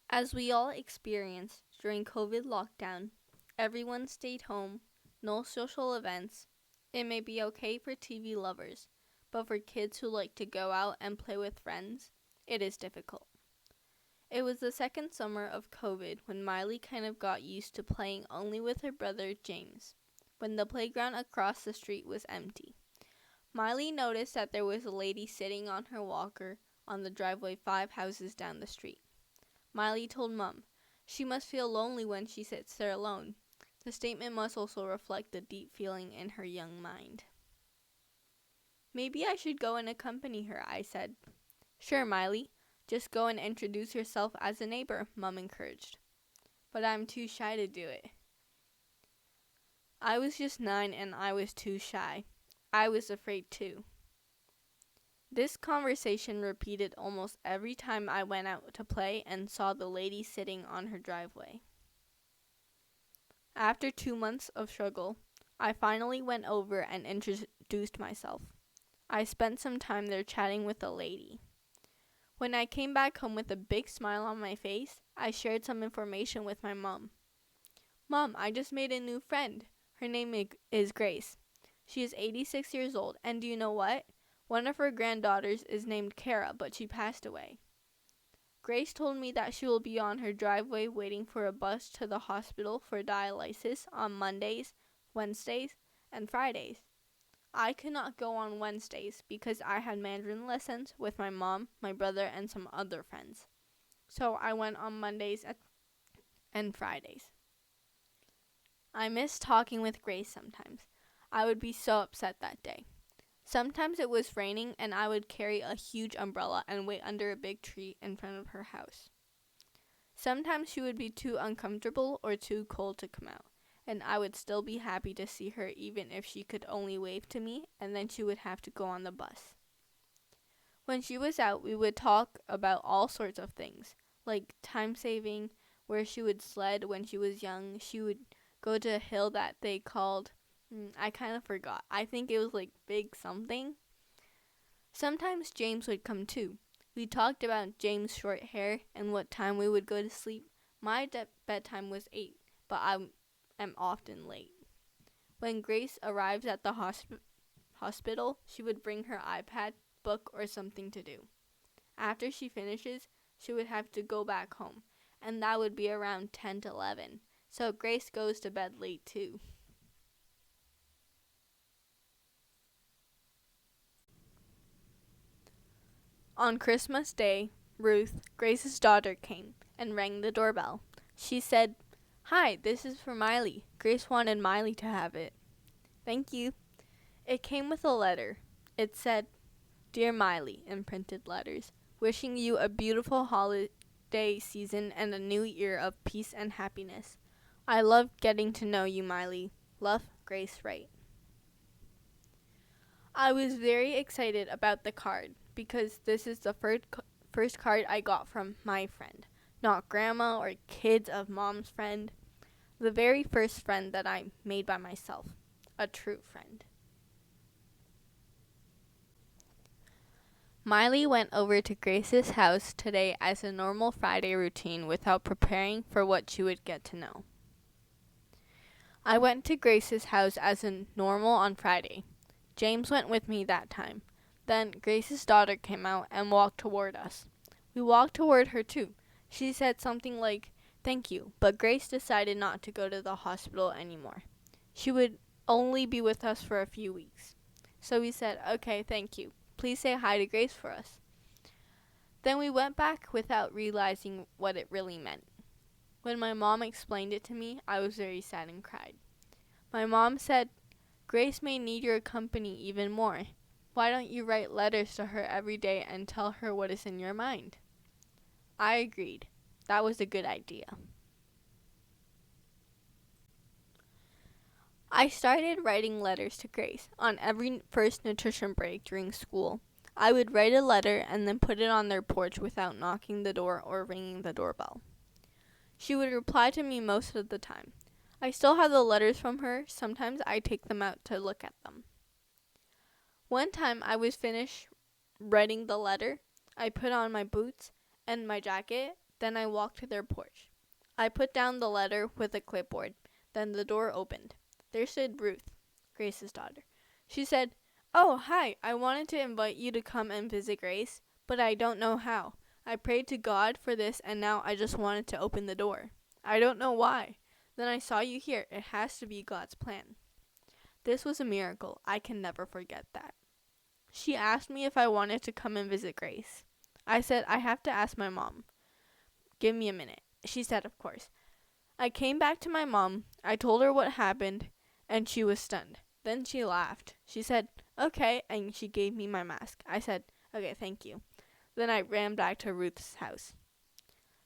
As we all experienced during COVID lockdown, everyone stayed home, no social events. It may be okay for TV lovers, but for kids who like to go out and play with friends, it is difficult. It was the second summer of COVID when Miley kind of got used to playing only with her brother James, when the playground across the street was empty. Miley noticed that there was a lady sitting on her walker on the driveway 5 houses down the street. Miley told Mum, she must feel lonely when she sits there alone. The statement must also reflect the deep feeling in her young mind. Maybe I should go and accompany her, I said. Sure, Miley. Just go and introduce yourself as a neighbor, Mum encouraged. But I'm too shy to do it. I was just 9 and I was too shy. I was afraid too. This conversation repeated almost every time I went out to play and saw the lady sitting on her driveway. After 2 months of struggle, I finally went over and introduced myself. I spent some time there chatting with the lady. When I came back home with a big smile on my face, I shared some information with my mom. Mom, I just made a new friend. Her name is Grace. She is 86 years old, and do you know what? One of her granddaughters is named Kara, but she passed away. Grace told me that she will be on her driveway waiting for a bus to the hospital for dialysis on Mondays, Wednesdays, and Fridays. I could not go on Wednesdays because I had Mandarin lessons with my mom, my brother, and some other friends. So I went on Mondays and Fridays. I miss talking with Grace sometimes. I would be so upset that day. Sometimes it was raining and I would carry a huge umbrella and wait under a big tree in front of her house. Sometimes she would be too uncomfortable or too cold to come out, and I would still be happy to see her even if she could only wave to me, and then she would have to go on the bus. When she was out, we would talk about all sorts of things, like time saving, where she would sled when she was young. She would go to a hill that they called, I kind of forgot. I think it was like Big Something. Sometimes James would come too. We talked about James' short hair and what time we would go to sleep. My bedtime was 8, but I am often late. When Grace arrives at the hospital, she would bring her iPad, book, or something to do. After she finishes, she would have to go back home, and that would be around 10 to 11. So Grace goes to bed late too. On Christmas Day, Ruth, Grace's daughter, came and rang the doorbell. She said, "Hi, this is for Miley. Grace wanted Miley to have it." "Thank you." It came with a letter. It said, "Dear Miley," in printed letters, "wishing you a beautiful holiday season and a new year of peace and happiness. I love getting to know you, Miley. Love, Grace Wright." I was very excited about the card because this is the first card I got from my friend, not grandma or kids of mom's friend. The very first friend that I made by myself, a true friend. Miley went over to Grace's house today as a normal Friday routine without preparing for what she would get to know. I went to Grace's house as a normal on Friday. James went with me that time. Then Grace's daughter came out and walked toward us. We walked toward her too. She said something like, "Thank you," but Grace decided not to go to the hospital anymore. She would only be with us for a few weeks. So we said, "Okay, thank you. Please say hi to Grace for us." Then we went back without realizing what it really meant. When my mom explained it to me, I was very sad and cried. My mom said, "Grace may need your company even more. Why don't you write letters to her every day and tell her what is in your mind?" I agreed. That was a good idea. I started writing letters to Grace on every first nutrition break during school. I would write a letter and then put it on their porch without knocking the door or ringing the doorbell. She would reply to me most of the time. I still have the letters from her. Sometimes I take them out to look at them. One time I was finished writing the letter. I put on my boots and my jacket. Then I walked to their porch. I put down the letter with a clipboard. Then the door opened. There stood Ruth, Grace's daughter. She said, "Oh, hi. I wanted to invite you to come and visit Grace, but I don't know how. I prayed to God for this, and now I just wanted to open the door. I don't know why. Then I saw you here. It has to be God's plan." This was a miracle. I can never forget that. She asked me if I wanted to come and visit Grace. I said, "I have to ask my mom. Give me a minute." She said, "Of course." I came back to my mom. I told her what happened, and she was stunned. Then she laughed. She said, "Okay," and she gave me my mask. I said, "Okay, thank you." Then I ran back to Ruth's house.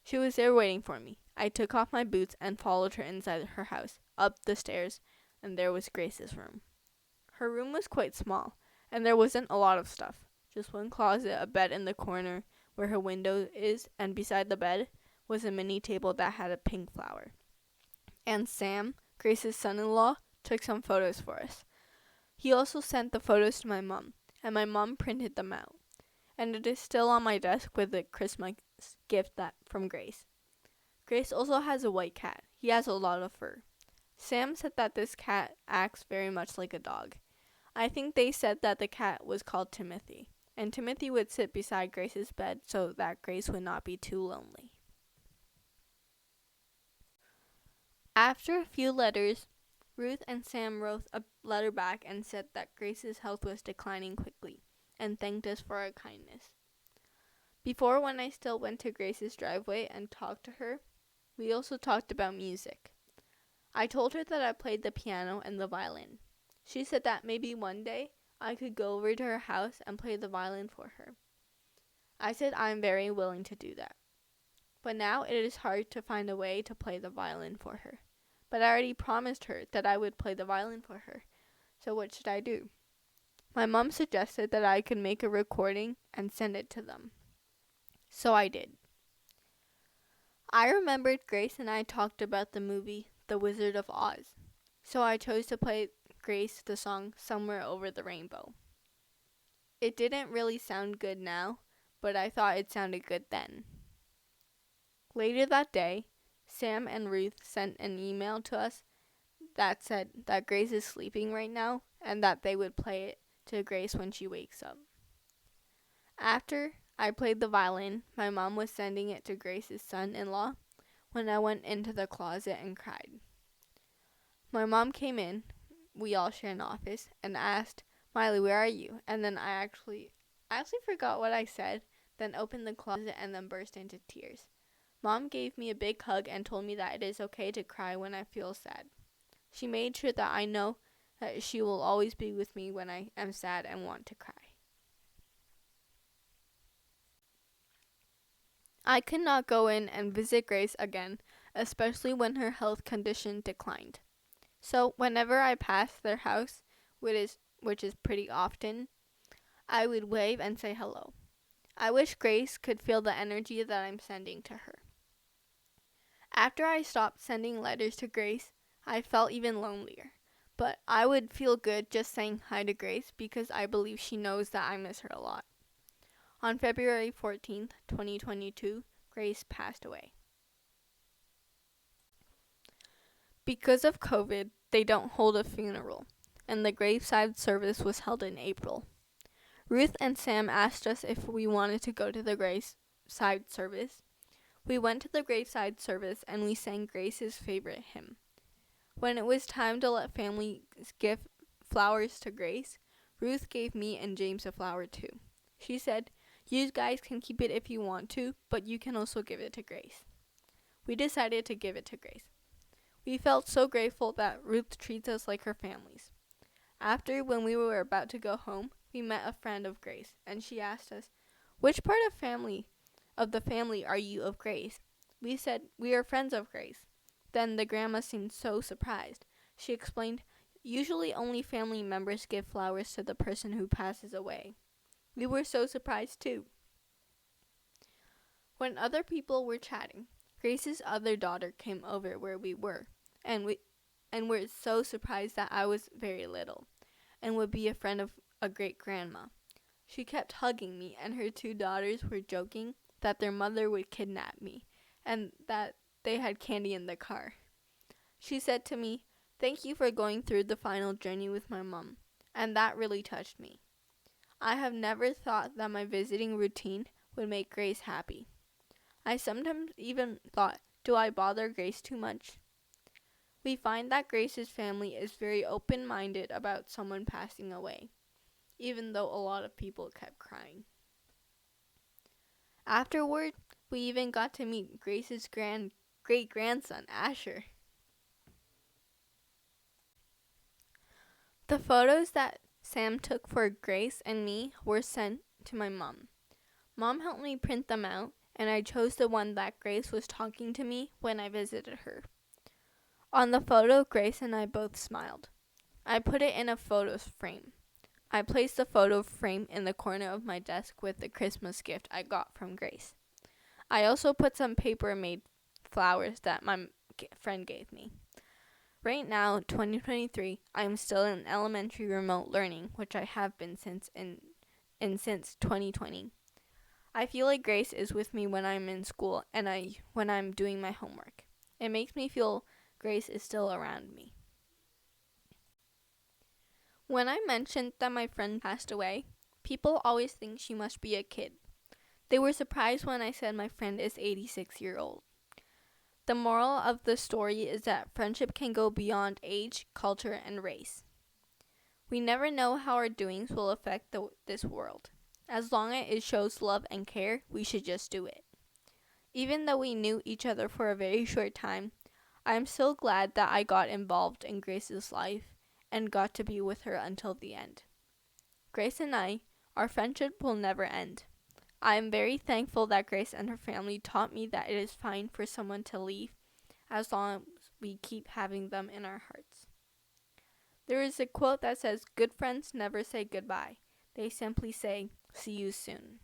She was there waiting for me. I took off my boots and followed her inside her house, up the stairs, and there was Grace's room. Her room was quite small, and there wasn't a lot of stuff. Just one closet, a bed in the corner where her window is, and beside the bed was a mini table that had a pink flower. And Sam, Grace's son-in-law, took some photos for us. He also sent the photos to my mom, and my mom printed them out. And it is still on my desk with the Christmas gift from Grace. Grace also has a white cat. He has a lot of fur. Sam said that this cat acts very much like a dog. I think they said that the cat was called Timothy, and Timothy would sit beside Grace's bed so that Grace would not be too lonely. After a few letters, Ruth and Sam wrote a letter back and said that Grace's health was declining quickly, and thanked us for our kindness. Before, when I still went to Grace's driveway and talked to her, we also talked about music. I told her that I played the piano and the violin. She said that maybe one day I could go over to her house and play the violin for her. I said I am very willing to do that. But now it is hard to find a way to play the violin for her. But I already promised her that I would play the violin for her. So what should I do? My mom suggested that I could make a recording and send it to them. So I did. I remembered Grace and I talked about the movie The Wizard of Oz. So I chose to play Grace the song Somewhere Over the Rainbow. It didn't really sound good now, but I thought it sounded good then. Later that day, Sam and Ruth sent an email to us that said that Grace is sleeping right now and that they would play it to Grace when she wakes up. After I played the violin, my mom was sending it to Grace's son-in-law when I went into the closet and cried. My mom came in, we all share an office, and asked, "Miley, where are you?" And then I actually forgot what I said, then opened the closet and then burst into tears. Mom gave me a big hug and told me that it is okay to cry when I feel sad. She made sure that I know that she will always be with me when I am sad and want to cry. I could not go in and visit Grace again, especially when her health condition declined. So whenever I passed their house, which is pretty often, I would wave and say hello. I wish Grace could feel the energy that I'm sending to her. After I stopped sending letters to Grace, I felt even lonelier. But I would feel good just saying hi to Grace because I believe she knows that I miss her a lot. On February 14th, 2022, Grace passed away. Because of COVID, they don't hold a funeral, and the graveside service was held in April. Ruth and Sam asked us if we wanted to go to the graveside service. We went to the graveside service and we sang Grace's favorite hymn. When it was time to let families give flowers to Grace, Ruth gave me and James a flower too. She said, "You guys can keep it if you want to, but you can also give it to Grace." We decided to give it to Grace. We felt so grateful that Ruth treats us like her families. After, when we were about to go home, we met a friend of Grace, and she asked us, "Which part of the family are you of Grace?" We said, "We are friends of Grace." Then the grandma seemed so surprised. She explained, "Usually only family members give flowers to the person who passes away." We were so surprised too. When other people were chatting, Grace's other daughter came over where we were, and were so surprised that I was very little and would be a friend of a great-grandma. She kept hugging me, and her two daughters were joking that their mother would kidnap me, and that they had candy in the car. She said to me, "Thank you for going through the final journey with my mom," and that really touched me. I have never thought that my visiting routine would make Grace happy. I sometimes even thought, do I bother Grace too much? We find that Grace's family is very open-minded about someone passing away, even though a lot of people kept crying. Afterward, we even got to meet Grace's great-grandson, Asher. The photos that Sam took for Grace and me were sent to my mom. Mom helped me print them out, and I chose the one that Grace was talking to me when I visited her. On the photo, Grace and I both smiled. I put it in a photo frame. I placed the photo frame in the corner of my desk with the Christmas gift I got from Grace. I also put some paper-made flowers that my friend gave me. Right now, 2023, I am still in elementary remote learning, which I have been since 2020. I feel like Grace is with me when I'm in school and when I'm doing my homework. It makes me feel Grace is still around me. When I mentioned that my friend passed away, people always think she must be a kid. They were surprised when I said my friend is 86 years old. The moral of the story is that friendship can go beyond age, culture, and race. We never know how our doings will affect this world. As long as it shows love and care, we should just do it. Even though we knew each other for a very short time, I am so glad that I got involved in Grace's life and got to be with her until the end. Grace and I, our friendship will never end. I am very thankful that Grace and her family taught me that it is fine for someone to leave as long as we keep having them in our hearts. There is a quote that says, "Good friends never say goodbye. They simply say, see you soon."